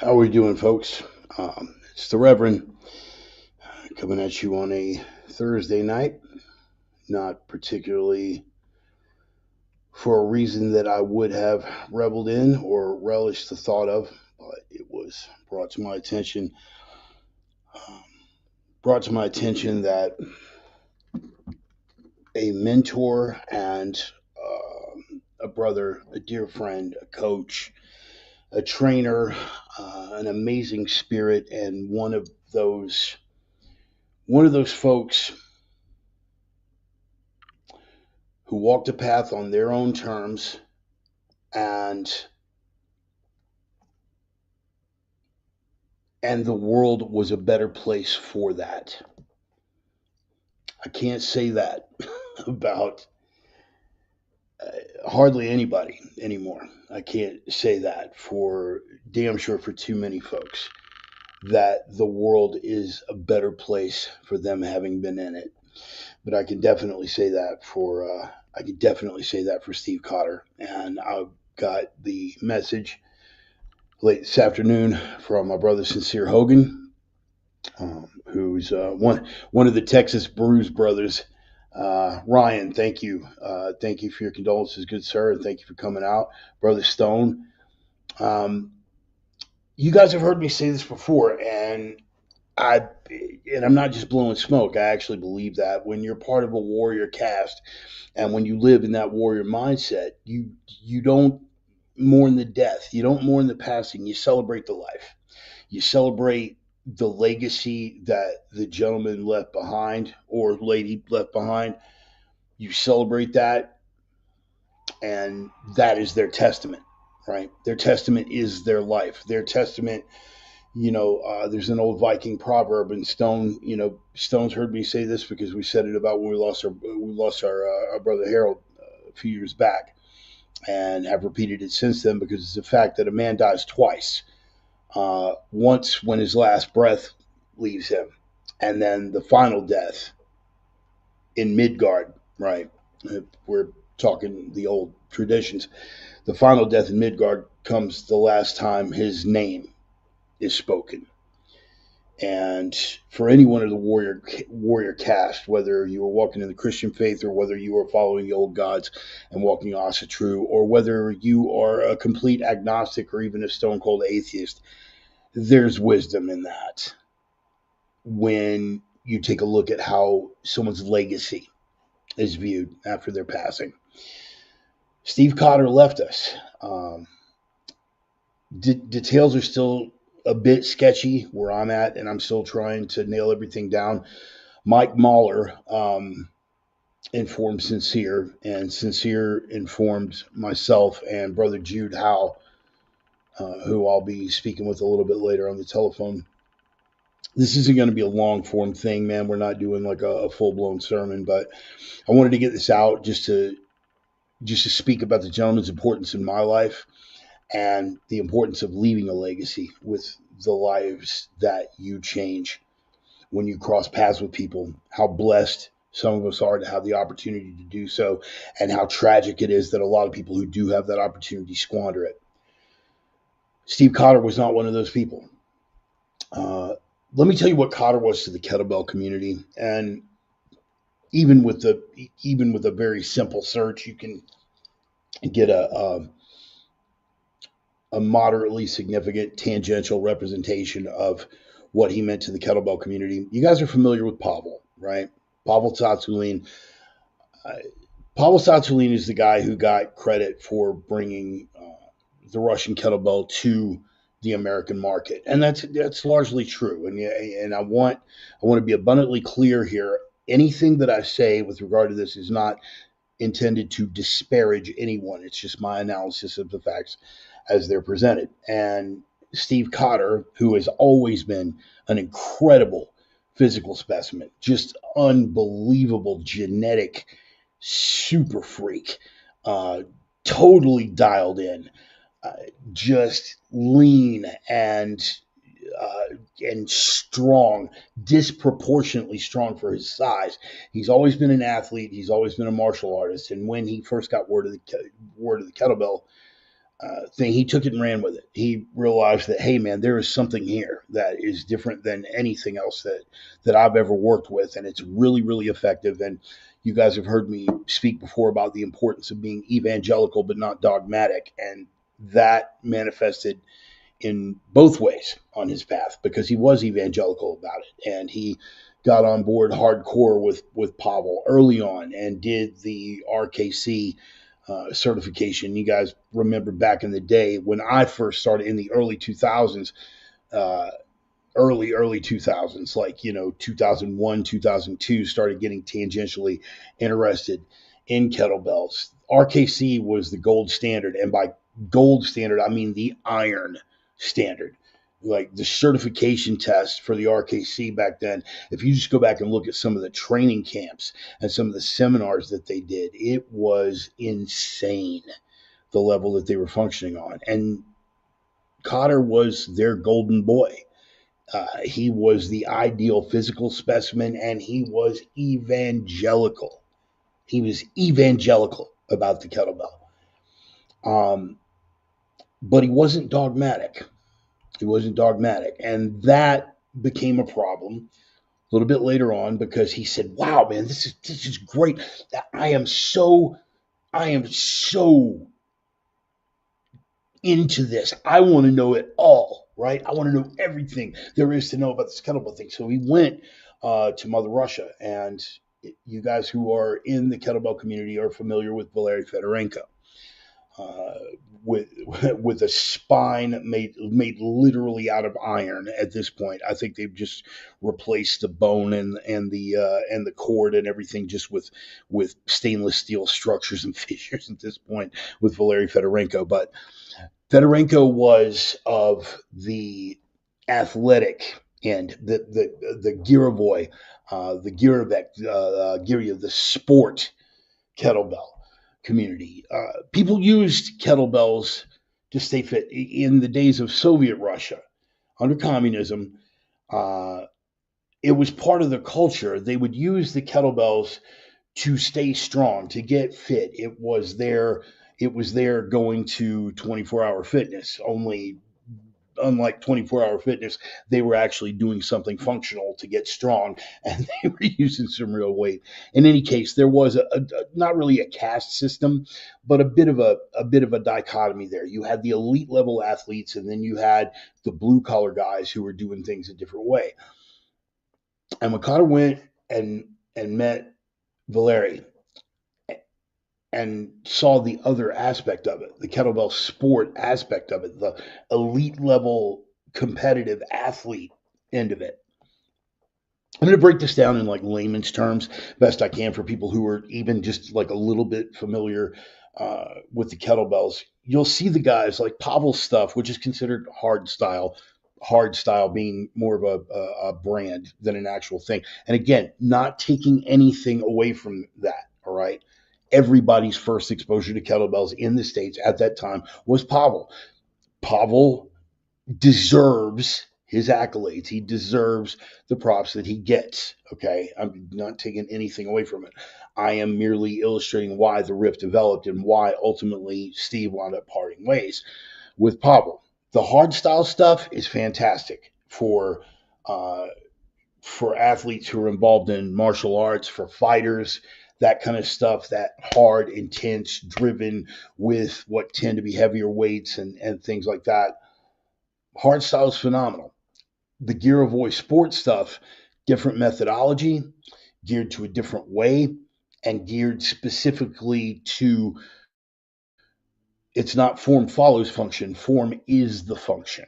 How are we doing, folks? It's the Reverend coming at you on a Thursday night. Not particularly for a reason that I would have reveled in or relished the thought of, but it was um, brought to my attention that a mentor and a brother, a dear friend, a coach, a trainer, an amazing spirit, and one of those folks who walked a path on their own terms and the world was a better place for that. I can't say that about hardly anybody anymore. I can't say that for damn sure for too many folks that the world is a better place for them having been in it. But I could definitely say that for Steve Cotter, and I got the message late this afternoon from my brother Sincere Hogan, who's one of the Texas Bruise brothers. Ryan, thank you for your condolences, good sir, and thank you for coming out, brother Stone. Um, you guys have heard me say this before, I and I'm not just blowing smoke. I actually believe that when you're part of a warrior caste and when you live in that warrior mindset, you don't mourn the death, you don't mourn the passing, you celebrate the life. You celebrate the legacy that the gentleman left behind or lady left behind. You celebrate that, and that is their testament, right? Their testament is their life. Their testament, there's an old Viking proverb, and Stone's heard me say this because we said it about when we lost our brother Harold a few years back, and have repeated it since then because it's a fact that a man dies twice. Once when his last breath leaves him, and then the final death in Midgard, right? We're talking the old traditions. The final death in Midgard comes the last time his name is spoken. And for any one of the warrior caste, whether you were walking in the Christian faith or whether you are following the old gods and walking Asa true, or whether you are a complete agnostic or even a stone cold atheist, there's wisdom in that when you take a look at how someone's legacy is viewed after their passing. Steve Cotter left us. Details are still a bit sketchy where I'm at, and I'm still trying to nail everything down. Mike Mahler informed Sincere, and Sincere informed myself and Brother Jude Howe, who I'll be speaking with a little bit later on the telephone. This isn't going to be a long form thing, man. We're not doing like a full blown sermon, but I wanted to get this out just to speak about the gentleman's importance in my life and the importance of leaving a legacy with the lives that you change when you cross paths with people. How blessed some of us are to have the opportunity to do so, and how tragic it is that a lot of people who do have that opportunity squander it. Steve Cotter was not one of those people. Uh, Let me tell you what Cotter was to the kettlebell community, and even with a very simple search, you can get a moderately significant tangential representation of what he meant to the kettlebell community. You guys are familiar with Pavel, right? Pavel Tsatsouline. Uh, Pavel Tsatsouline is the guy who got credit for bringing the Russian kettlebell to the American market, and that's largely true. And I want to be abundantly clear here. Anything that I say with regard to this is not intended to disparage anyone. It's just my analysis of the facts as they're presented. And Steve Cotter, who has always been an incredible physical specimen, just unbelievable genetic super freak, uh, totally dialed in, uh, just lean and strong, disproportionately strong for his size. He's always been an athlete. He's always been a martial artist. And when he first got word of the kettlebell, thing. He took it and ran with it. He realized that, hey, man, there is something here that is different than anything else that I've ever worked with, and it's really, really effective. And you guys have heard me speak before about the importance of being evangelical but not dogmatic, and that manifested in both ways on his path because he was evangelical about it, and he got on board hardcore with Pavel early on and did the RKC certification. You guys remember back in the day when I first started in the early 2000s, uh, early 2000s, like, 2001, 2002, started getting tangentially interested in kettlebells. RKC was the gold standard, and by gold standard I mean the iron standard. Like the certification test for the RKC back then, if you just go back and look at some of the training camps and some of the seminars that they did, it was insane the level that they were functioning on. And Cotter was their golden boy. He was the ideal physical specimen, and he was evangelical. He was evangelical about the kettlebell. Um, but he wasn't dogmatic. He wasn't dogmatic. And that became a problem a little bit later on because he said, wow, man, this is great. I am so into this. I want to know it all, right? I want to know everything there is to know about this kettlebell thing. So we went to Mother Russia, and you guys who are in the kettlebell community are familiar with Valery Fedorenko. Uh, with with a spine made literally out of iron at this point. I think they've just replaced the bone and the cord and everything just with stainless steel structures and fissures at this point with Valery Fedorenko. But Fedorenko was of the athletic end, the Girovoy, the Girovec, Giria, the sport kettlebell community. People used kettlebells to stay fit in the days of Soviet Russia under communism. Uh, it was part of the culture. They would use the kettlebells to stay strong, to get fit. It was their going to 24-hour fitness. Only unlike 24-hour fitness, they were actually doing something functional to get strong, and they were using some real weight. In any case, there was not really a caste system, but a bit of a dichotomy there. You had the elite level athletes, and then you had the blue collar guys who were doing things a different way. And when Cotter went and met Valeri and saw the other aspect of it, the kettlebell sport aspect of it, the elite level competitive athlete end of it. I'm going to break this down in like layman's terms best I can for people who are even just like a little bit familiar with the kettlebells. You'll see the guys like Pavel's stuff, which is considered hard style being more of a brand than an actual thing. And again, not taking anything away from that. All right. Everybody's first exposure to kettlebells in the States at that time was Pavel. Pavel deserves his accolades. He deserves the props that he gets. Okay. I'm not taking anything away from it. I am merely illustrating why the rift developed and why ultimately Steve wound up parting ways with Pavel. The hard style stuff is fantastic uh, for athletes who are involved in martial arts, for fighters, that kind of stuff, that hard, intense, driven with what tend to be heavier weights and things like that. Hard style is phenomenal. The Girovoy sports stuff, different methodology, geared to a different way, and geared specifically to it's not form follows function, form is the function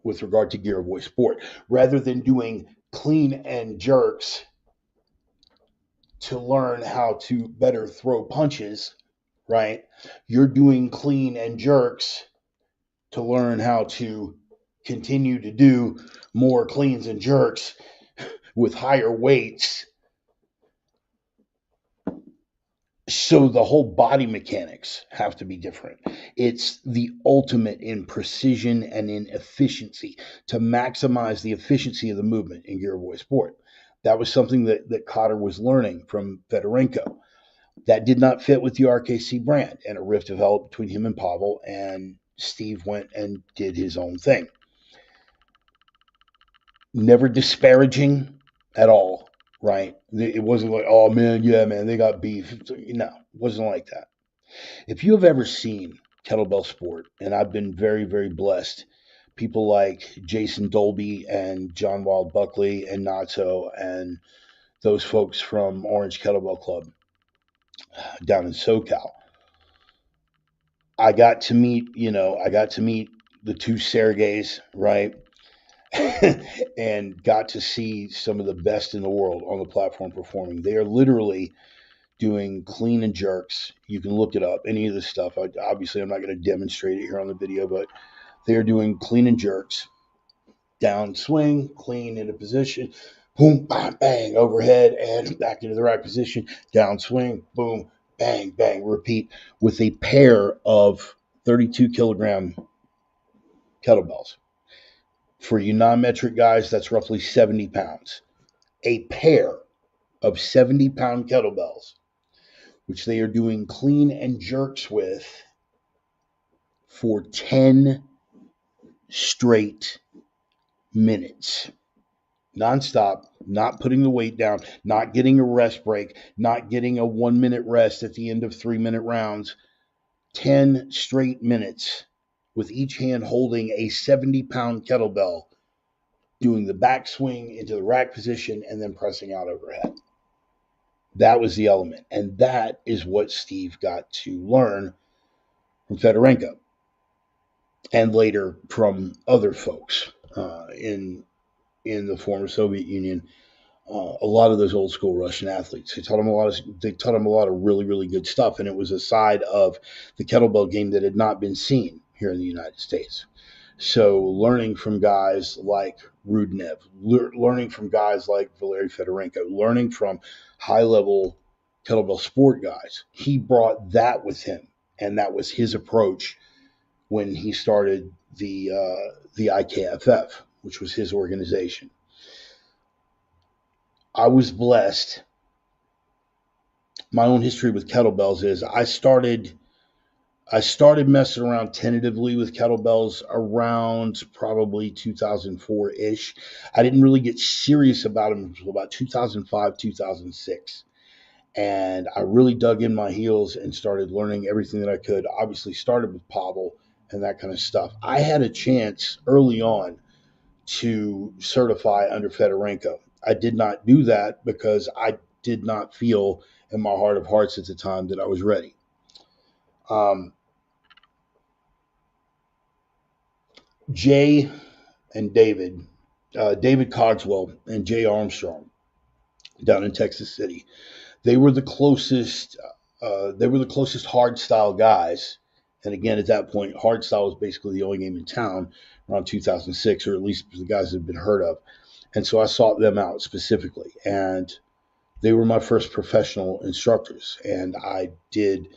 with regard to Girovoy sport. Rather than doing clean and jerks to learn how to better throw punches, right? You're doing clean and jerks to learn how to continue to do more cleans and jerks with higher weights. So the whole body mechanics have to be different. It's the ultimate in precision and in efficiency to maximize the efficiency of the movement in Girovoy sport. That was something that Cotter was learning from Fedorenko. That did not fit with the RKC brand, and a rift developed between him and Pavel, and Steve went and did his own thing. Never disparaging at all, right? It wasn't like, oh man, yeah, man, they got beef. No, it wasn't like that. If you have ever seen kettlebell sport, and I've been very, very blessed, people like Jason Dolby and John Wild Buckley and Natso and those folks from Orange Kettlebell Club down in SoCal. I got to meet the two Sergeys, right? And got to see some of the best in the world on the platform performing. They are literally doing clean and jerks. You can look it up, any of this stuff. Obviously, I'm not going to demonstrate it here on the video, but they are doing clean and jerks, down swing, clean into position, boom, bang, bang, overhead, and back into the right position, down swing, boom, bang, bang, repeat with a pair of 32 kilogram kettlebells. For you non-metric guys, that's roughly 70 pounds. A pair of 70-pound kettlebells, which they are doing clean and jerks with for 10 straight minutes. Nonstop, not putting the weight down, not getting a rest break, not getting a 1-minute rest at the end of 3-minute rounds. 10 straight minutes with each hand holding a 70-pound kettlebell, doing the backswing into the rack position and then pressing out overhead. That was the element. And that is what Steve got to learn from Fedorenko and later from other folks in the former Soviet Union. A lot of those old school Russian athletes. They taught him a lot of really, really good stuff. And it was a side of the kettlebell game that had not been seen here in the United States. So learning from guys like Rudnev, learning from guys like Valery Fedorenko, learning from high-level kettlebell sport guys, he brought that with him, and that was his approach when he started the IKFF, which was his organization. I was blessed. My own history with kettlebells is I started messing around tentatively with kettlebells around probably 2004-ish. I didn't really get serious about them until about 2005, 2006. And I really dug in my heels and started learning everything that I could. Obviously started with Pavel and that kind of stuff. I had a chance early on to certify under Fedorenko. I did not do that because I did not feel in my heart of hearts at the time that I was ready. Jay and David Cogswell and Jay Armstrong down in Texas City. They were the closest hard style guys. And again, at that point, hard style was basically the only game in town around 2006, or at least the guys that had been heard of. And so I sought them out specifically. And they were my first professional instructors. And I did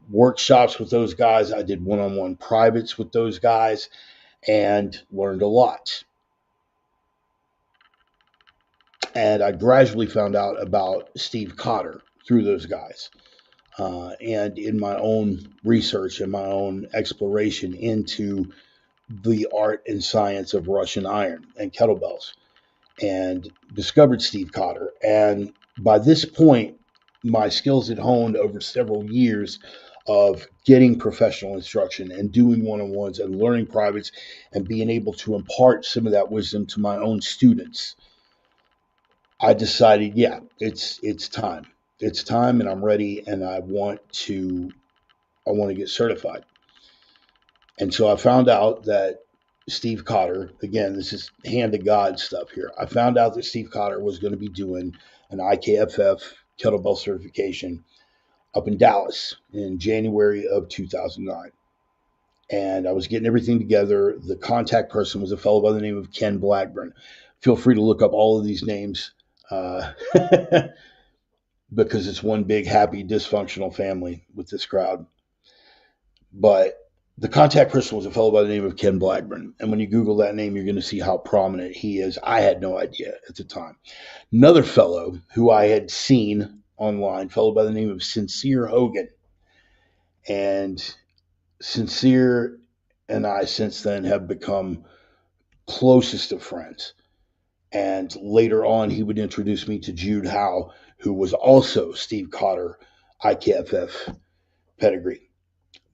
workshops with those guys. I did one-on-one privates with those guys and learned a lot. And I gradually found out about Steve Cotter through those guys. And in my own research and my own exploration into the art and science of Russian iron and kettlebells, and discovered Steve Cotter. And by this point, my skills had honed over several years of getting professional instruction and doing one-on-ones and learning privates and being able to impart some of that wisdom to my own students. I decided, yeah, it's time. It's time, and I'm ready, and I want to get certified. And so I found out that Steve Cotter, again, this is hand to God stuff here. I found out that Steve Cotter was going to be doing an IKFF kettlebell certification up in Dallas in January of 2009. And I was getting everything together. The contact person was a fellow by the name of Ken Blackburn. Feel free to look up all of these names because it's one big, happy, dysfunctional family with this crowd. But the contact person was a fellow by the name of Ken Blackburn. And when you Google that name, you're going to see how prominent he is. I had no idea at the time. Another fellow who I had seen online, a fellow by the name of Sincere Hogan. And Sincere and I since then have become closest of friends. And later on, he would introduce me to Jude Howe, who was also Steve Cotter IKFF pedigree.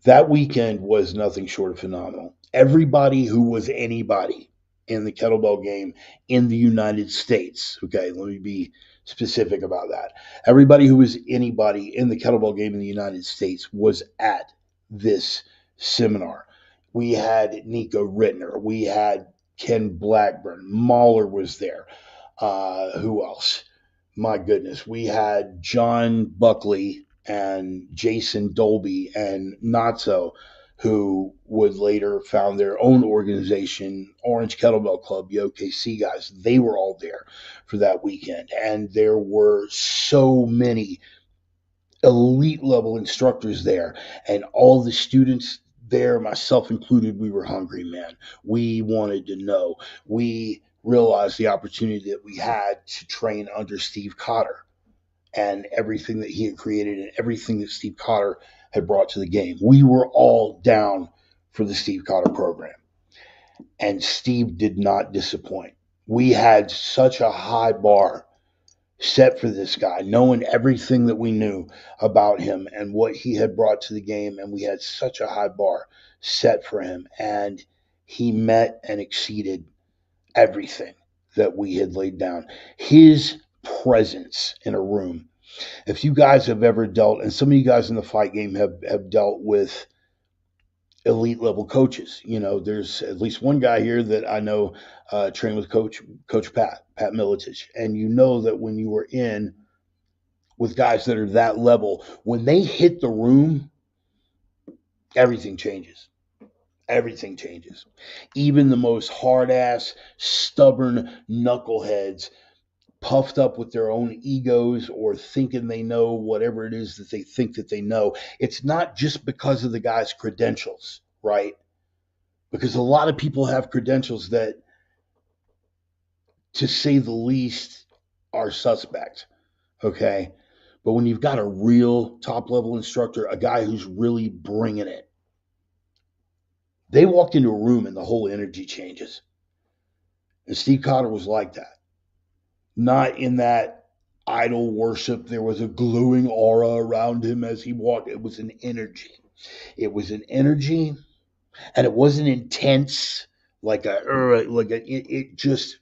That weekend was nothing short of phenomenal. Everybody who was anybody in the kettlebell game in the United States, okay, let me be specific about that. Everybody who was anybody in the kettlebell game in the United States was at this seminar. We had Nico Rittner, we had Ken Blackburn, Mahler was there. Who else? My goodness, we had John Buckley and Jason Dolby and Natso, who would later found their own organization, Orange Kettlebell Club, the OKC guys. They were all there for that weekend. And there were so many elite level instructors there. And all the students there, myself included, we were hungry, man. We wanted to know. We realized the opportunity that we had to train under Steve Cotter and everything that he had created and everything that Steve Cotter had brought to the game. We were all down for the Steve Cotter program. And Steve did not disappoint. We had such a high bar set for this guy, knowing everything that we knew about him and what he had brought to the game. And we had such a high bar set for him. And he met and exceeded everything that we had laid down. His presence in a room. If you guys have ever dealt, and some of you guys in the fight game have dealt with elite level coaches. You know, there's at least one guy here that I know trained with Coach Pat Miletich, and you know that when you were in with guys that are that level, when they hit the room, everything changes. Everything changes. Even the most hard ass, stubborn knuckleheads puffed up with their own egos or thinking they know whatever it is that they think that they know. It's not just because of the guy's credentials, right? Because a lot of people have credentials that, to say the least, are suspect, okay? But when you've got a real top level instructor, a guy who's really bringing it, they walked into a room and the whole energy changes. And Steve Cotter was like that. Not in that idol worship. There was a glowing aura around him as he walked. It was an energy. It was an energy, and it wasn't intense it just.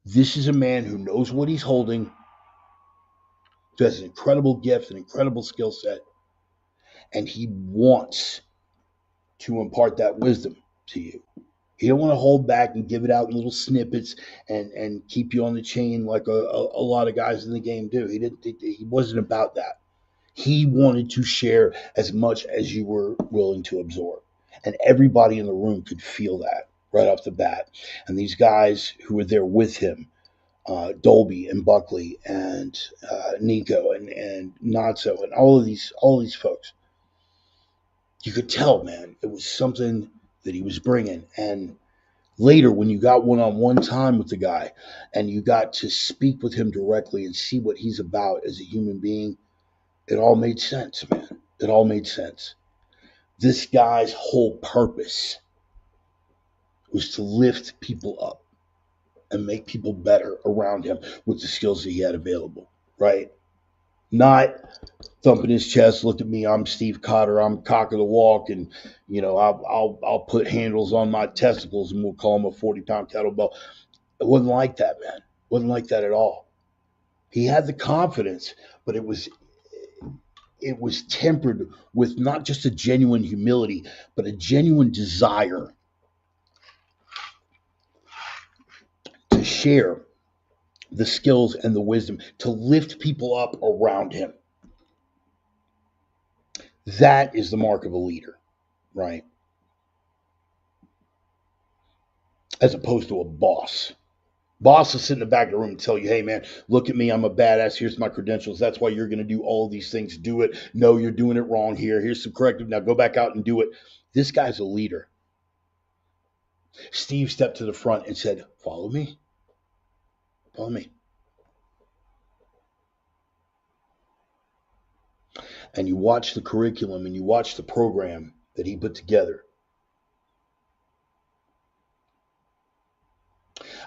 This is a man who knows what he's holding, who has an incredible gift, an incredible skill set, and he wants to impart that wisdom to you. He don't want to hold back and give it out in little snippets and keep you on the chain like a lot of guys in the game do. He wasn't about that. He wanted to share as much as you were willing to absorb. And everybody in the room could feel that right off the bat. And these guys who were there with him, Dolby and Buckley and Nico and Natso and all these folks, you could tell, man, it was something that he was bringing. And later, when you got one-on-one time with the guy and you got to speak with him directly and see what he's about as a human being, it all made sense, man. It all made sense. This guy's whole purpose was to lift people up and make people better around him with the skills that he had available, right? Not thumping his chest, look at me, I'm Steve Cotter, I'm cock of the walk, and I'll put handles on my testicles and we'll call him a 40-pound kettlebell. It wasn't like that, man. It wasn't like that at all. He had the confidence, but it was tempered with not just a genuine humility, but a genuine desire to share the skills and the wisdom, to lift people up around him. That is the mark of a leader, right? As opposed to a boss. Boss will sit in the back of the room and tell you, hey, man, look at me. I'm a badass. Here's my credentials. That's why you're going to do all of these things. Do it. No, you're doing it wrong here. Here's some corrective. Now go back out and do it. This guy's a leader. Steve stepped to the front and said, follow me. Follow me. and you watch the curriculum and you watch the program that he put together,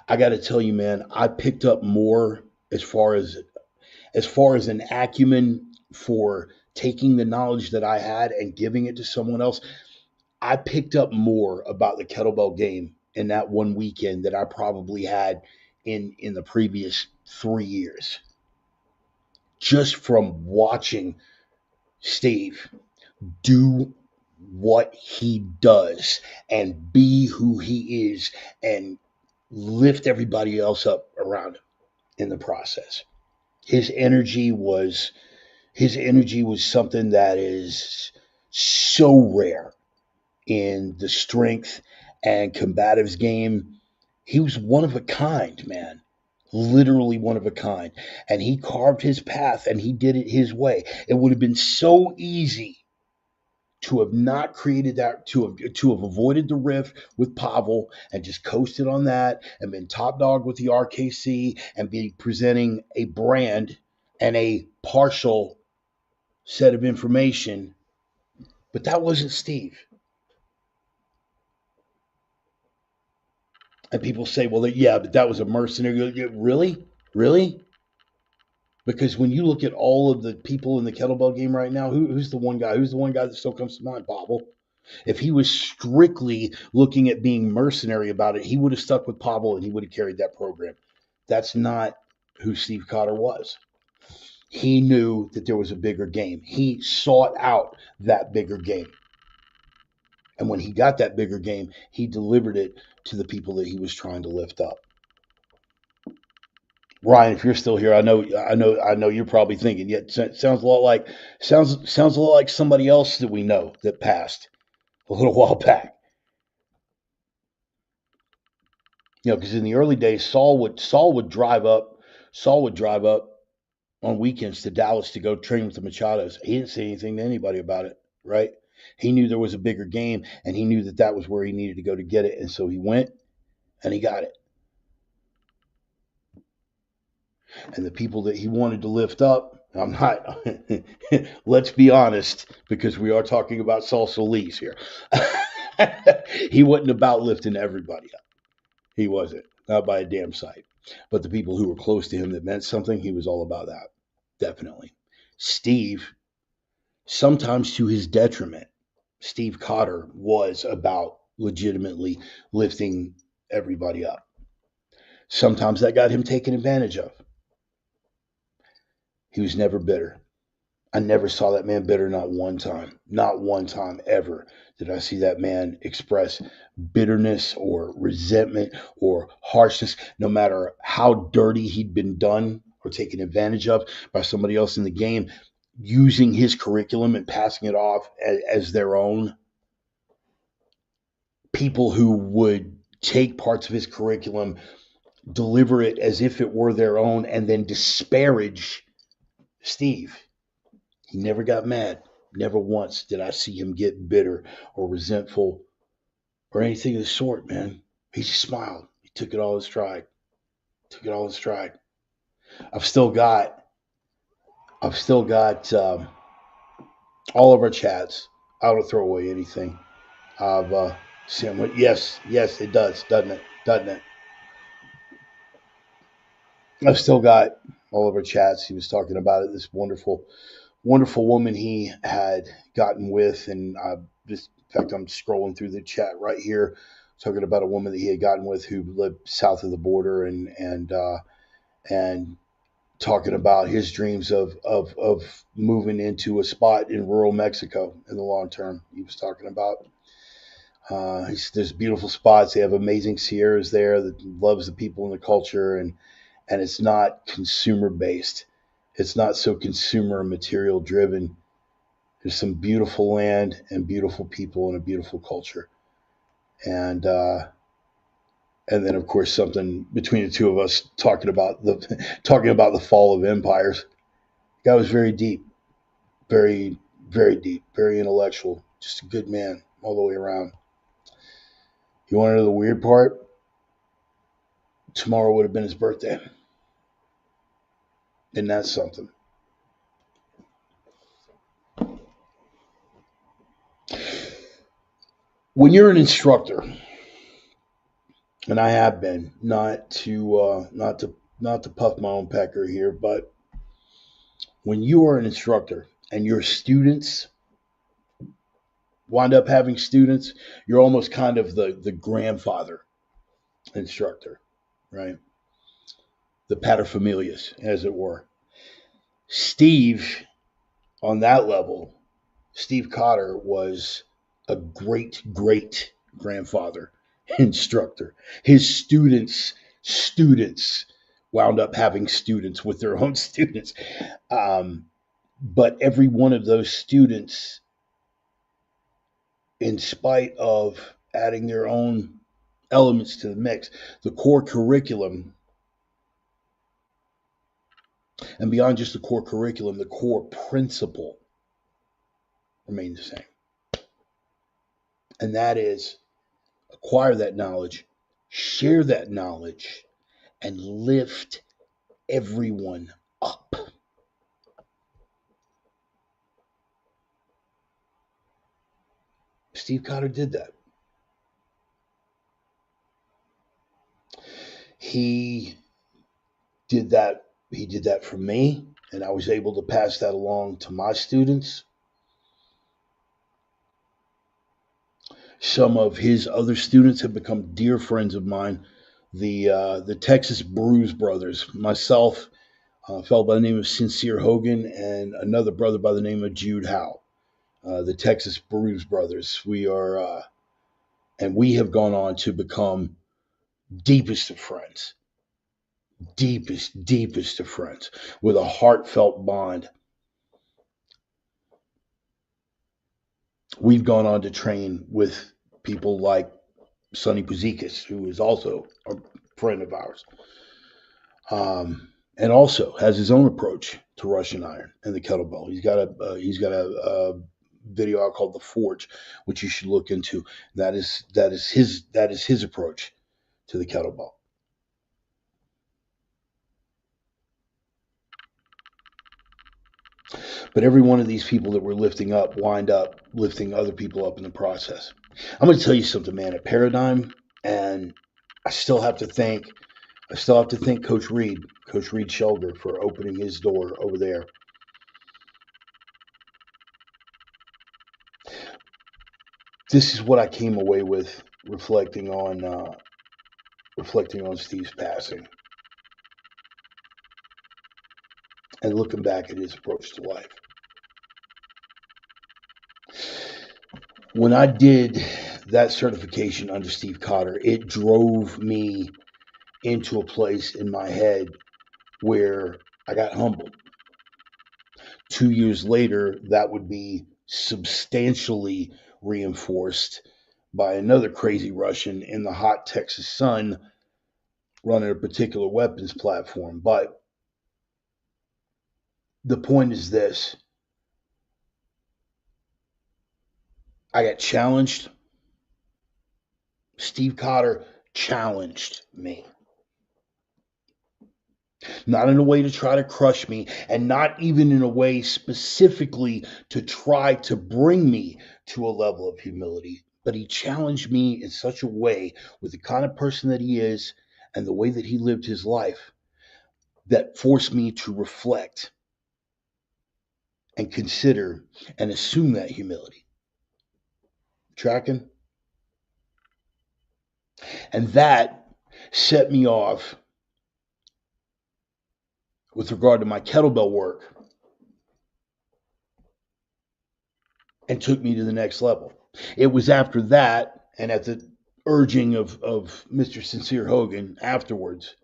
I got to tell you, man, I picked up more as far as an acumen for taking the knowledge that I had and giving it to someone else. I picked up more about the kettlebell game in that one weekend that I probably had in the previous 3 years, just from watching Steve do what he does and be who he is and lift everybody else up around him in the process. His energy was something that is so rare in the strength and combatives game. He was one of a kind, man. Literally one of a kind. And he carved his path and he did it his way. It would have been so easy to have not created that, to have avoided the rift with Pavel and just coasted on that and been top dog with the RKC and be presenting a brand and a partial set of information. But that wasn't Steve. And people say, well, yeah, but that was a mercenary. Really? Really? Because when you look at all of the people in the kettlebell game right now, who's the one guy? Who's the one guy that still comes to mind? Pavel. If he was strictly looking at being mercenary about it, he would have stuck with Pavel and he would have carried that program. That's not who Steve Cotter was. He knew that there was a bigger game. He sought out that bigger game. And when he got that bigger game, he delivered it to the people that he was trying to lift up. Ryan, if you're still here, I know you're probably thinking. Yeah, sounds a lot like sounds a lot like somebody else that we know that passed a little while back. Because in the early days, Saul would drive up on weekends to Dallas to go train with the Machados. He didn't say anything to anybody about it, right? He knew there was a bigger game, and he knew that that was where he needed to go to get it, and so he went and he got it. And the people that he wanted to lift up, I'm not. Let's be honest, because we are talking about Saul Solis here. He wasn't about lifting everybody up. He wasn't, not by a damn sight. But the people who were close to him that meant something, he was all about that. Definitely. Steve, sometimes to his detriment, Steve Cotter was about legitimately lifting everybody up. Sometimes that got him taken advantage of. He was never bitter. I never saw that man bitter, not one time. Not one time ever did I see that man express bitterness or resentment or harshness, no matter how dirty he'd been done or taken advantage of by somebody else in the game, using his curriculum and passing it off as their own. People who would take parts of his curriculum, deliver it as if it were their own, and then disparage Steve. He never got mad. Never once did I see him get bitter or resentful or anything of the sort, man. He just smiled. He took it all in stride. Took it all in stride. I've still got all of our chats. I don't throw away anything. I've seen what. Yes, it does, doesn't it? Doesn't it? I've still got all of our chats. He was talking about it. This wonderful woman he had gotten with, and just in fact, I'm scrolling through the chat right here, talking about a woman that he had gotten with who lived south of the border, and talking about his dreams of moving into a spot in rural Mexico in the long term. He was talking about. There's beautiful spots. They have amazing sierras there that loves the people and the culture, and it's not consumer based. It's not so consumer material driven. There's some beautiful land and beautiful people and a beautiful culture, and then of course something between the two of us talking about the fall of empires. The guy was very deep, very very deep, very intellectual, just a good man all the way around. You want to know the weird part? Tomorrow would have been his birthday, and that's something. When you're an instructor, and I have been, not to puff my own pecker here, but when you are an instructor and your students wind up having students, you're almost kind of the grandfather instructor, right? The paterfamilias, as it were. Steve, on that level, Steve Cotter was a great grandfather instructor. His students wound up having students with their own students. Um, but every one of those students, in spite of adding their own elements to the mix, the core curriculum, and beyond just the core curriculum, the core principle remained the same. And that is acquire that knowledge, share that knowledge, and lift everyone up. Steve Cotter did that. He did that. He did that for me, and I was able to pass that along to my students. Some of his other students have become dear friends of mine. The Texas Bruise brothers, myself, a fellow by the name of Sincere Hogan, and another brother by the name of Jude Howe. The Texas Bruise brothers. And we have gone on to become deepest of friends, deepest of friends, with a heartfelt bond. We've gone on to train with people like Sonny Puzikas, who is also a friend of ours, and also has his own approach to Russian iron and the kettlebell. He's got a video out called The Forge, which you should look into. That is his approach to the kettlebell. But every one of these people that we're lifting up wind up lifting other people up in the process. I'm going to tell you something, man. At Paradigm, and I still have to thank Coach Reed Shelder, for opening his door over there. This is what I came away with reflecting on Steve's passing and looking back at his approach to life. When I did that certification under Steve Cotter, it drove me into a place in my head where I got humbled. 2 years later, that would be substantially reinforced by another crazy Russian in the hot Texas sun running a particular weapons platform. But the point is this: I got challenged. Steve Cotter challenged me. Not in a way to try to crush me, and not even in a way specifically to try to bring me to a level of humility. But he challenged me in such a way, with the kind of person that he is and the way that he lived his life, that forced me to reflect and consider and assume that humility. Tracking? And that set me off with regard to my kettlebell work and took me to the next level. It was after that, and at the urging of Mr. Sincere Hogan afterwards,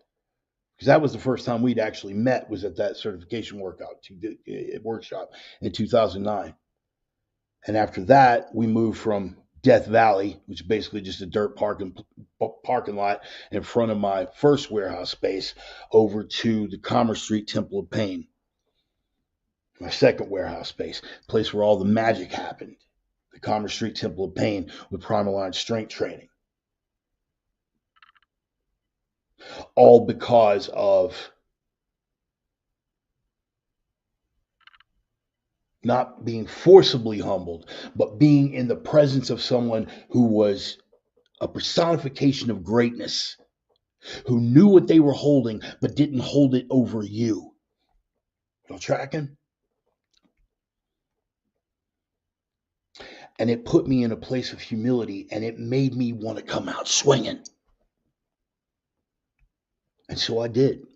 because that was the first time we'd actually met, was at that certification workshop in 2009. And after that, we moved from Death Valley, which is basically just a dirt parking lot in front of my first warehouse space, over to the Commerce Street Temple of Pain, my second warehouse space, the place where all the magic happened. The Commerce Street Temple of Pain with Primal Line strength training. All because of not being forcibly humbled, but being in the presence of someone who was a personification of greatness, who knew what they were holding, but didn't hold it over you. Y'all tracking? And it put me in a place of humility, and it made me want to come out swinging. And so I did.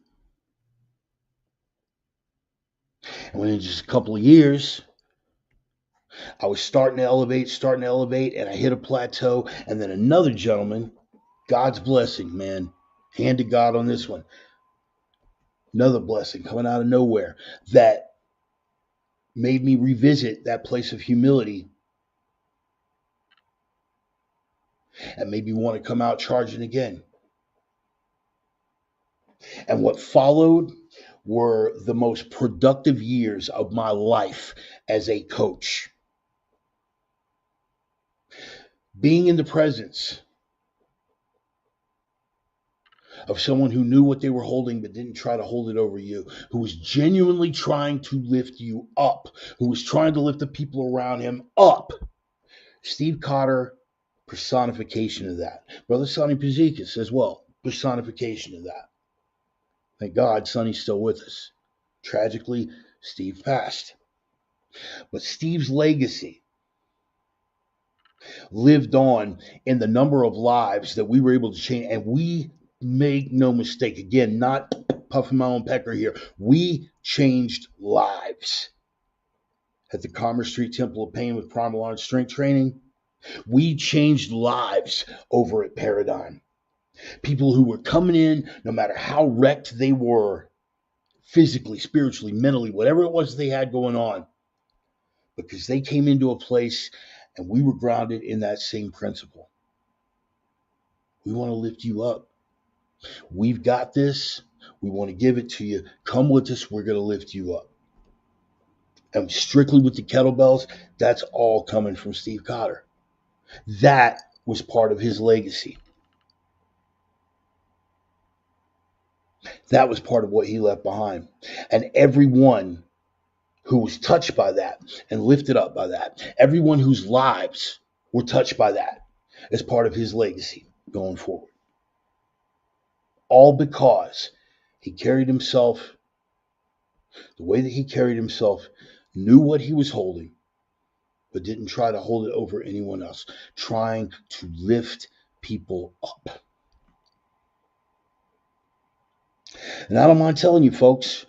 And within just a couple of years, I was starting to elevate, and I hit a plateau. And then another gentleman, God's blessing, man, hand to God on this one, another blessing coming out of nowhere that made me revisit that place of humility and made me want to come out charging again. And what followed were the most productive years of my life as a coach. Being in the presence of someone who knew what they were holding but didn't try to hold it over you, who was genuinely trying to lift you up, who was trying to lift the people around him up. Steve Cotter, personification of that. Brother Sonny Pazikis as well, personification of that. Thank God Sonny's still with us. Tragically, Steve passed. But Steve's legacy lived on in the number of lives that we were able to change. And we make no mistake, again, not puffing my own pecker here. We changed lives. At the Commerce Street Temple of Pain with Primal Arm Strength Training, we changed lives over at Paradigm. People who were coming in, no matter how wrecked they were, physically, spiritually, mentally, whatever it was they had going on, because they came into a place and we were grounded in that same principle. We want to lift you up. We've got this. We want to give it to you. Come with us. We're going to lift you up. And strictly with the kettlebells, that's all coming from Steve Cotter. That was part of his legacy. That was part of what he left behind. And everyone who was touched by that and lifted up by that, everyone whose lives were touched by that, is part of his legacy going forward. All because he carried himself the way that he carried himself, knew what he was holding, but didn't try to hold it over anyone else, trying to lift people up. And I don't mind telling you, folks,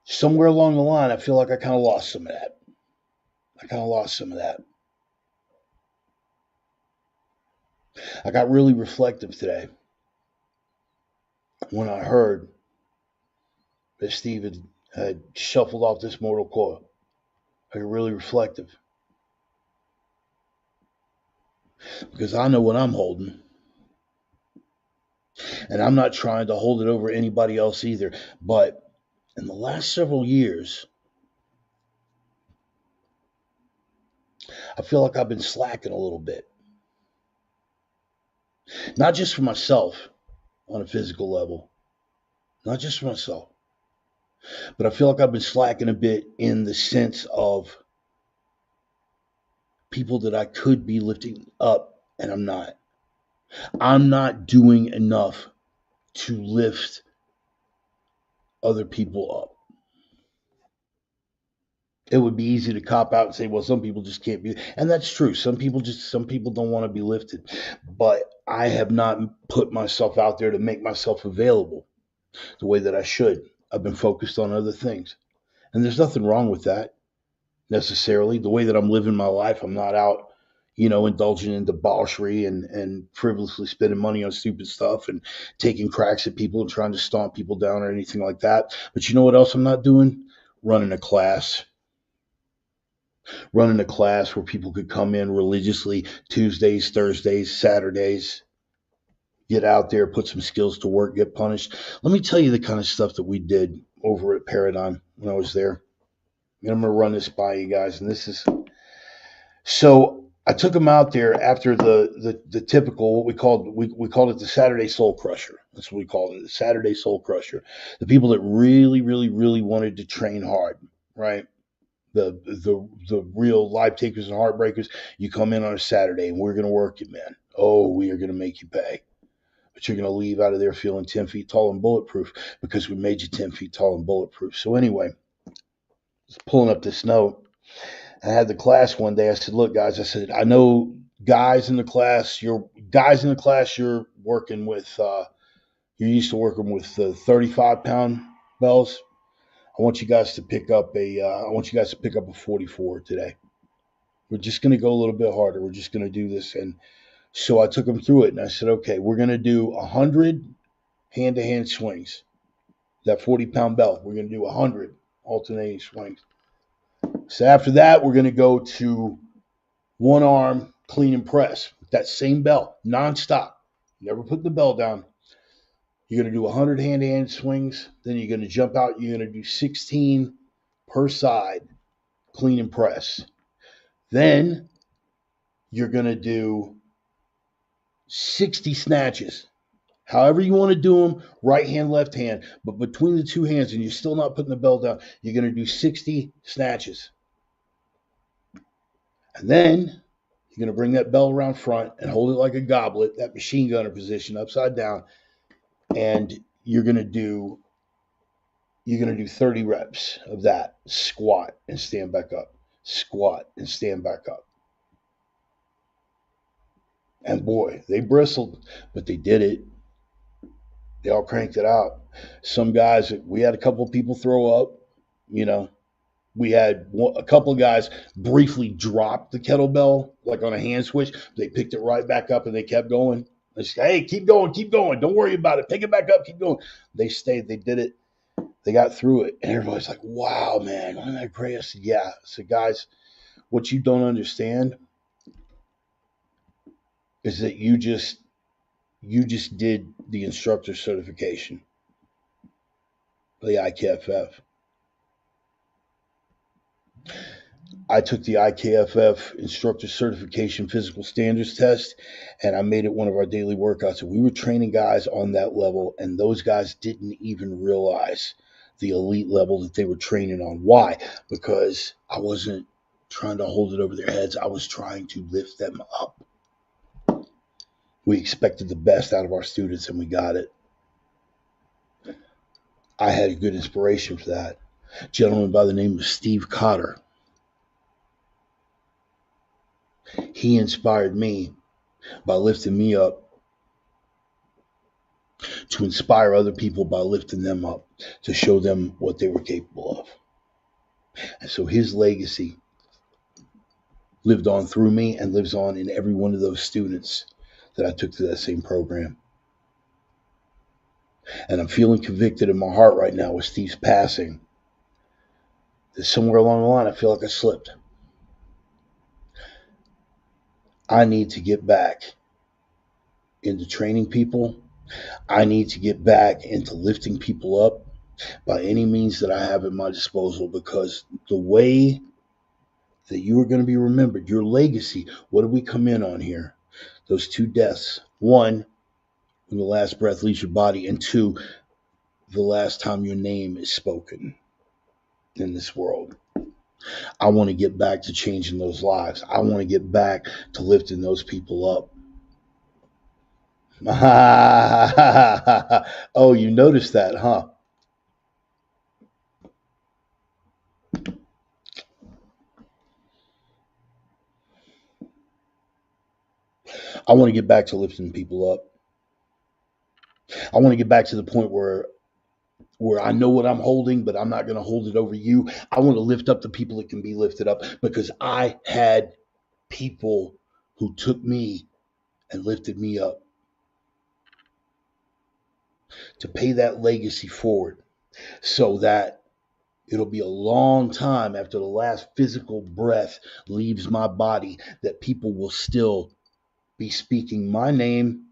somewhere along the line, I feel like I kind of lost some of that. I got really reflective today when I heard that Steve had shuffled off this mortal coil. I got really reflective. Because I know what I'm holding. And I'm not trying to hold it over anybody else either. But in the last several years, I feel like I've been slacking a little bit. Not just for myself on a physical level. Not just for myself. But I feel like I've been slacking a bit in the sense of people that I could be lifting up, and I'm not. I'm not doing enough to lift other people up. It would be easy to cop out and say, well, some people just can't be, and that's true. Some people don't want to be lifted. But I have not put myself out there to make myself available the way that I should. I've been focused on other things. And there's nothing wrong with that necessarily. The way that I'm living my life, I'm not out, indulging in debauchery and frivolously spending money on stupid stuff and taking cracks at people and trying to stomp people down or anything like that. But you know what else I'm not doing? Running a class where people could come in religiously Tuesdays, Thursdays, Saturdays, get out there, put some skills to work, get punished. Let me tell you the kind of stuff that we did over at Paradigm when I was there. And I'm going to run this by you guys. And this is, so I took them out there after the typical, what we called it the Saturday Soul Crusher. That's what we called it, the Saturday Soul Crusher. The people that really, really, really wanted to train hard, right? the real life takers and heartbreakers, you come in on a Saturday and we're going to work you, man. Oh, we are going to make you pay. But you're going to leave out of there feeling 10 feet tall and bulletproof because we made you 10 feet tall and bulletproof. So, anyway, just pulling up this note. I had the class one day. I said, look, guys, I said, I know guys in the class you're working with, you're used to working with 35-pound bells. I want you guys to pick up a 44 today. We're just going to go a little bit harder. We're just going to do this. And so I took them through it and I said, okay, we're going to do 100 hand-to-hand swings. That 40-pound belt, we're going to do 100 alternating swings. So after that, we're going to go to one arm clean and press. That same bell, nonstop. Never put the bell down. You're going to do 100 hand-to-hand swings. Then you're going to jump out. You're going to do 16 per side, clean and press. Then you're going to do 60 snatches. However you want to do them, right hand, left hand. But between the two hands, and you're still not putting the bell down, you're going to do 60 snatches. And then you're going to bring that bell around front and hold it like a goblet, that machine gunner position, upside down. And you're going to do 30 reps of that. Squat and stand back up. Squat and stand back up. And boy, they bristled, but they did it. They all cranked it out. Some guys, we had a couple of people throw up. We had a couple of guys briefly drop the kettlebell, like on a hand switch. They picked it right back up and they kept going. They said, hey, keep going. Don't worry about it. Pick it back up, keep going. They stayed, they did it. They got through it. And everybody's like, wow, man, wasn't that great? I said, yeah. I said, guys, what you don't understand is that you just did the instructor certification, the IKFF. I took the IKFF instructor certification physical standards test, and I made it one of our daily workouts. And we were training guys on that level, and those guys didn't even realize the elite level that they were training on. Why? Because I wasn't trying to hold it over their heads. I was trying to lift them up. We expected the best out of our students, and we got it. I had a good inspiration for that. A gentleman by the name of Steve Cotter. He inspired me by lifting me up to inspire other people by lifting them up, to show them what they were capable of. And so his legacy lived on through me and lives on in every one of those students that I took to that same program. And I'm feeling convicted in my heart right now with Steve's passing that somewhere along the line I feel like I slipped. I need to get back into training people. I need to get back into lifting people up by any means that I have at my disposal, because the way that you are going to be remembered, your legacy, what did we come in on here? Those two deaths. One, when the last breath leaves your body, and two, the last time your name is spoken in this world. I want to get back to changing those lives. I want to get back to lifting those people up. Oh, you noticed that, huh? I want to get back to lifting people up. I want to get back to the point where I know what I'm holding, but I'm not going to hold it over you. I want to lift up the people that can be lifted up, because I had people who took me and lifted me up. To pay that legacy forward, so that it'll be a long time after the last physical breath leaves my body that people will still be speaking my name,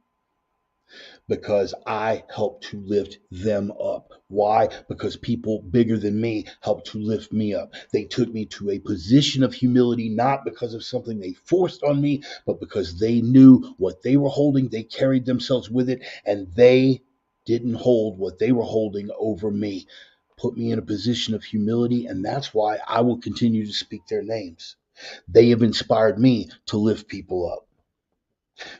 because I helped to lift them up. Why? Because people bigger than me helped to lift me up. They took me to a position of humility, not because of something they forced on me, but because they knew what they were holding. They carried themselves with it, and they didn't hold what they were holding over me. put me in a position of humility, and that's why I will continue to speak their names. They have inspired me to lift people up.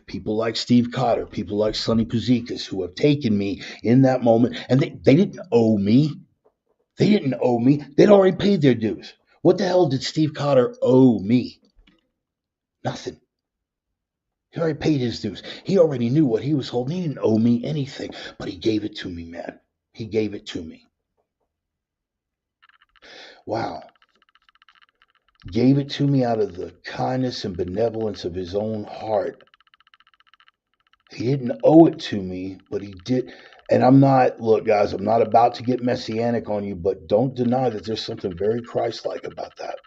People like Steve Cotter, people like Sonny Puzikas, who have taken me in that moment, and they didn't owe me. They didn't owe me. They'd already paid their dues. What the hell did Steve Cotter owe me? Nothing. He already paid his dues. He already knew what he was holding. He didn't owe me anything, but he gave it to me, man. He gave it to me. Wow. Gave it to me out of the kindness and benevolence of his own heart. He didn't owe it to me, but he did. And look, guys, I'm not about to get messianic on you, but don't deny that there's something very Christ-like about that.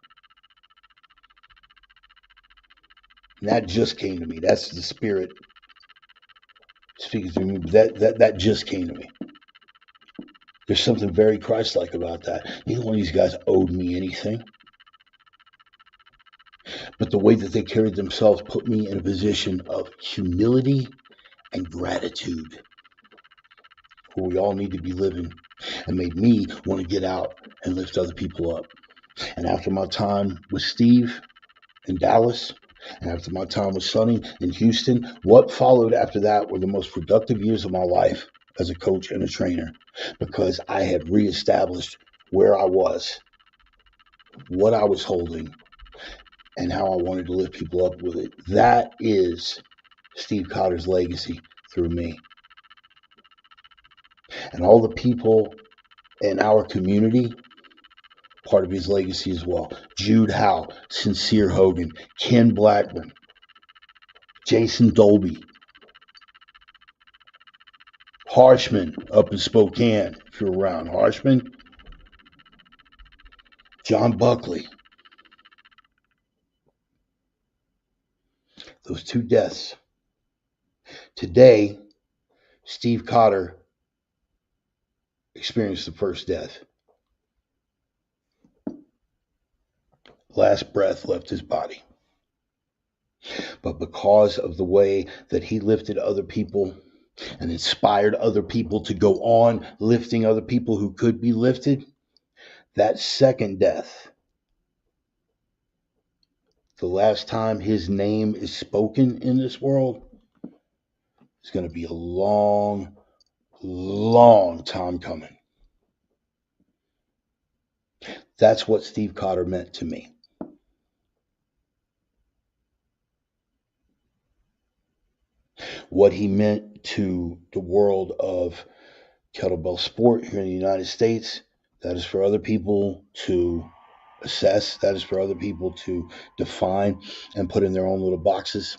And that just came to me. That's the Spirit speaking through me. That just came to me. There's something very Christ-like about that. Neither one of these guys owed me anything. But the way that they carried themselves put me in a position of humility and gratitude, where we all need to be living, and made me want to get out and lift other people up. And after my time with Steve in Dallas, and after my time with Sonny in Houston, what followed after that were the most productive years of my life as a coach and a trainer, because I had reestablished where I was, what I was holding, and how I wanted to lift people up with it. That is Steve Cotter's legacy through me. And all the people in our community, part of his legacy as well. Jude Howe, Sincere Hogan, Ken Blackburn, Jason Dolby, Harshman up in Spokane, if you're around. Harshman, John Buckley. Those two deaths. Today, Steve Cotter experienced the first death. Last breath left his body. But because of the way that he lifted other people and inspired other people to go on lifting other people who could be lifted, that second death, the last time his name is spoken in this world, is going to be a long, long time coming. That's what Steve Cotter meant to me. What he meant to the world of kettlebell sport here in the United States, that is for other people to assess. That is for other people to define and put in their own little boxes.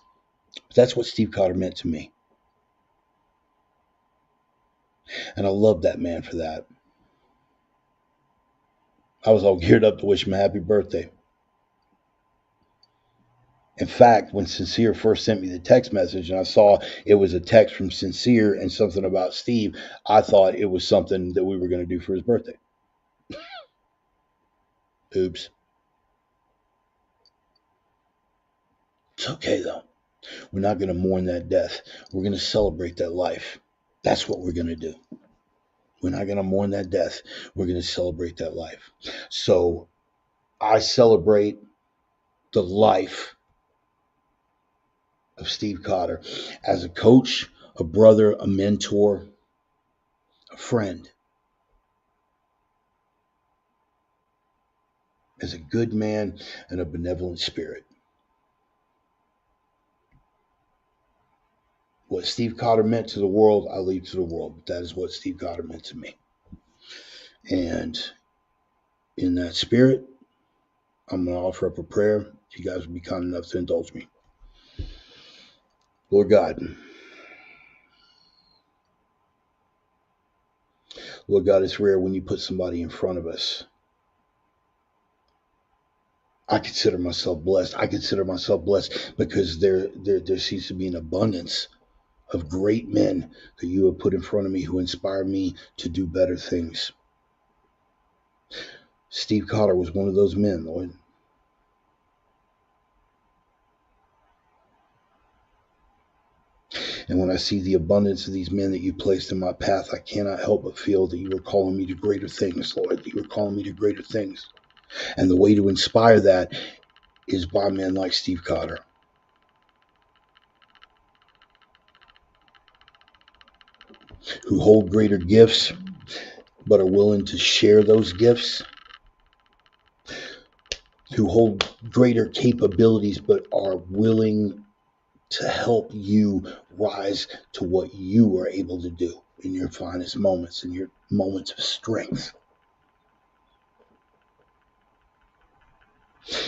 But that's what Steve Cotter meant to me. And I love that man for that. I was all geared up to wish him a happy birthday. In fact, when Sincere first sent me the text message and I saw it was a text from Sincere and something about Steve, I thought it was something that we were going to do for his birthday. Oops. It's okay, though. We're not going to mourn that death. We're going to celebrate that life. That's what we're going to do. We're not going to mourn that death. We're going to celebrate that life. So I celebrate the life of Steve Cotter as a coach, a brother, a mentor, a friend, as a good man and a benevolent spirit. What Steve Cotter meant to the world, I leave to the world. But that is what Steve Cotter meant to me. And in that spirit, I'm going to offer up a prayer. If you guys would be kind enough to indulge me. Lord God, it's rare when you put somebody in front of us. I consider myself blessed. I consider myself blessed because there seems to be an abundance of great men that you have put in front of me who inspire me to do better things. Steve Cotter was one of those men, Lord. And when I see the abundance of these men that you placed in my path, I cannot help but feel that you are calling me to greater things, Lord, that you are calling me to greater things. And the way to inspire that is by men like Steve Cotter, who hold greater gifts but are willing to share those gifts, who hold greater capabilities but are willing to help you rise to what you are able to do in your finest moments, in your moments of strength.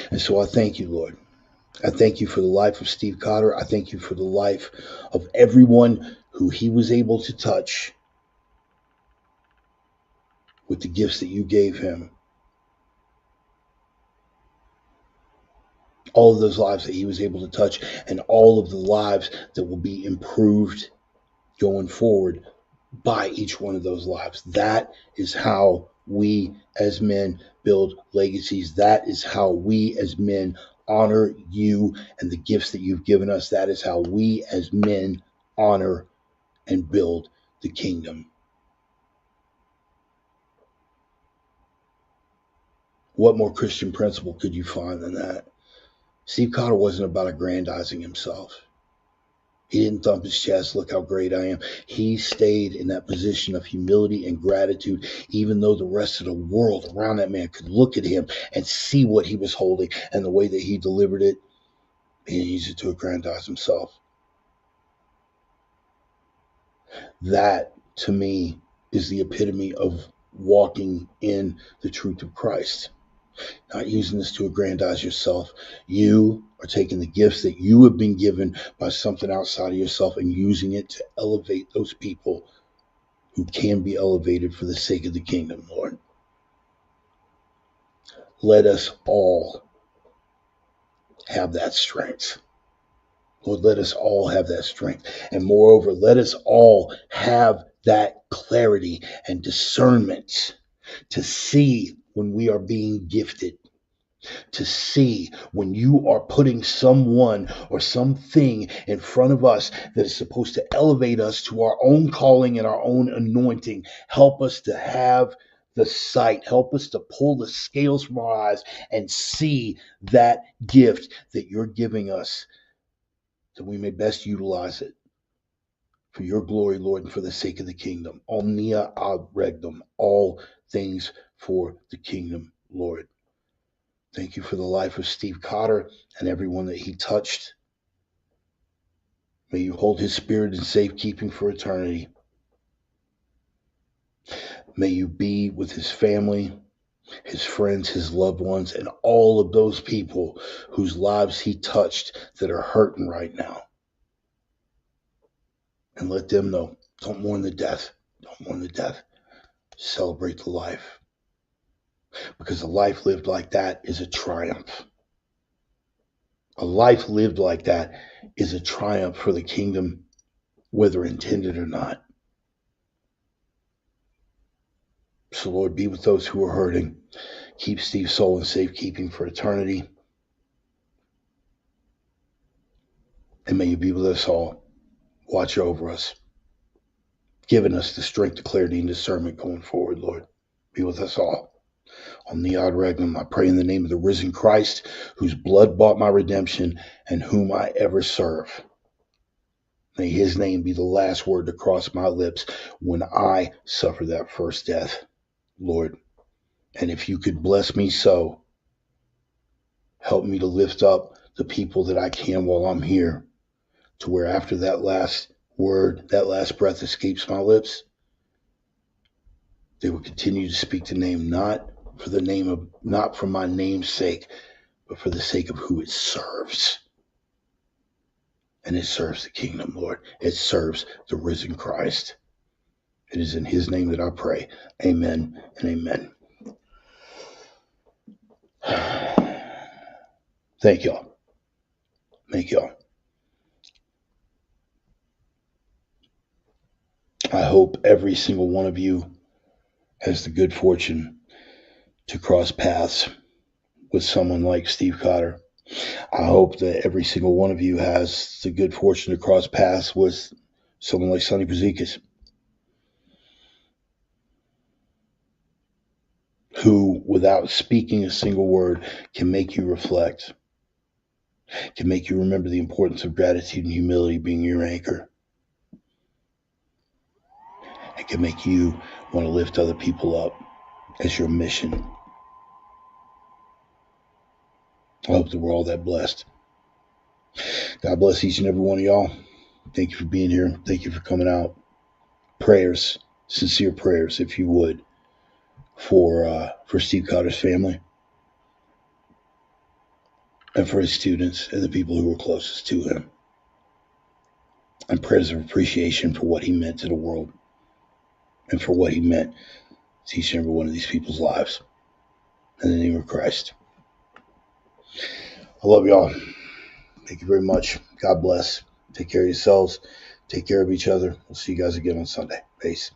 And so I thank you, Lord. I thank you for the life of Steve Cotter. I thank you for the life of everyone who he was able to touch with the gifts that you gave him. All of those lives that he was able to touch, and all of the lives that will be improved going forward by each one of those lives. That is how we as men build legacies. That is how we as men honor you and the gifts that you've given us. That is how we as men honor and build the kingdom. What more Christian principle could you find than that? Steve Cotter wasn't about aggrandizing himself. He didn't thump his chest, look how great I am. He stayed in that position of humility and gratitude, even though the rest of the world around that man could look at him and see what he was holding and the way that he delivered it. He didn't use it to aggrandize himself. That, to me, is the epitome of walking in the truth of Christ. Not using this to aggrandize yourself. You are taking the gifts that you have been given by something outside of yourself and using it to elevate those people who can be elevated for the sake of the kingdom, Lord. Let us all have that strength. Lord, let us all have that strength. And moreover, let us all have that clarity and discernment to see when we are being gifted, to see when you are putting someone or something in front of us that is supposed to elevate us to our own calling and our own anointing. Help us to have the sight. Help us to pull the scales from our eyes and see that gift that you're giving us, that we may best utilize it for your glory, Lord, and for the sake of the kingdom. Omnia ad regnum, all things for the kingdom, Lord. Thank you for the life of Steve Cotter and everyone that he touched. May you hold his spirit in safekeeping for eternity. May you be with his family, his friends, his loved ones, and all of those people whose lives he touched that are hurting right now. And let them know, don't mourn the death. Don't mourn the death. Celebrate the life. Because a life lived like that is a triumph. A life lived like that is a triumph for the kingdom, whether intended or not. So, Lord, be with those who are hurting. Keep Steve's soul in safekeeping for eternity. And may you be with us all. Watch over us, giving us the strength, the clarity, and discernment going forward, Lord. Be with us all. On the ad regnum, I pray in the name of the risen Christ, whose blood bought my redemption and whom I ever serve. May his name be the last word to cross my lips when I suffer that first death, Lord. And if you could bless me so, help me to lift up the people that I can while I'm here, to where after that last word, that last breath escapes my lips, they will continue to speak the name, not for my name's sake, but for the sake of who it serves. And it serves the kingdom, Lord. It serves the risen Christ. It is in his name that I pray. Amen and amen. Thank y'all. Thank y'all. I hope every single one of you has the good fortune to cross paths with someone like Steve Cotter. I hope that every single one of you has the good fortune to cross paths with Someone like Sonny Pazikas, who, without speaking a single word, can make you reflect, can make you remember the importance of gratitude and humility being your anchor, and can make you want to lift other people up as your mission. I hope that we're all that blessed. God bless each and every one of y'all. Thank you for being here. Thank you for coming out. Prayers, sincere prayers, if you would, for Steve Cotter's family and for his students and the people who were closest to him. And prayers of appreciation for what he meant to the world and for what he meant to each and every one of these people's lives. In the name of Christ. I love y'all. Thank you very much. God bless. Take care of yourselves. Take care of each other. We'll see you guys again on Sunday. Peace.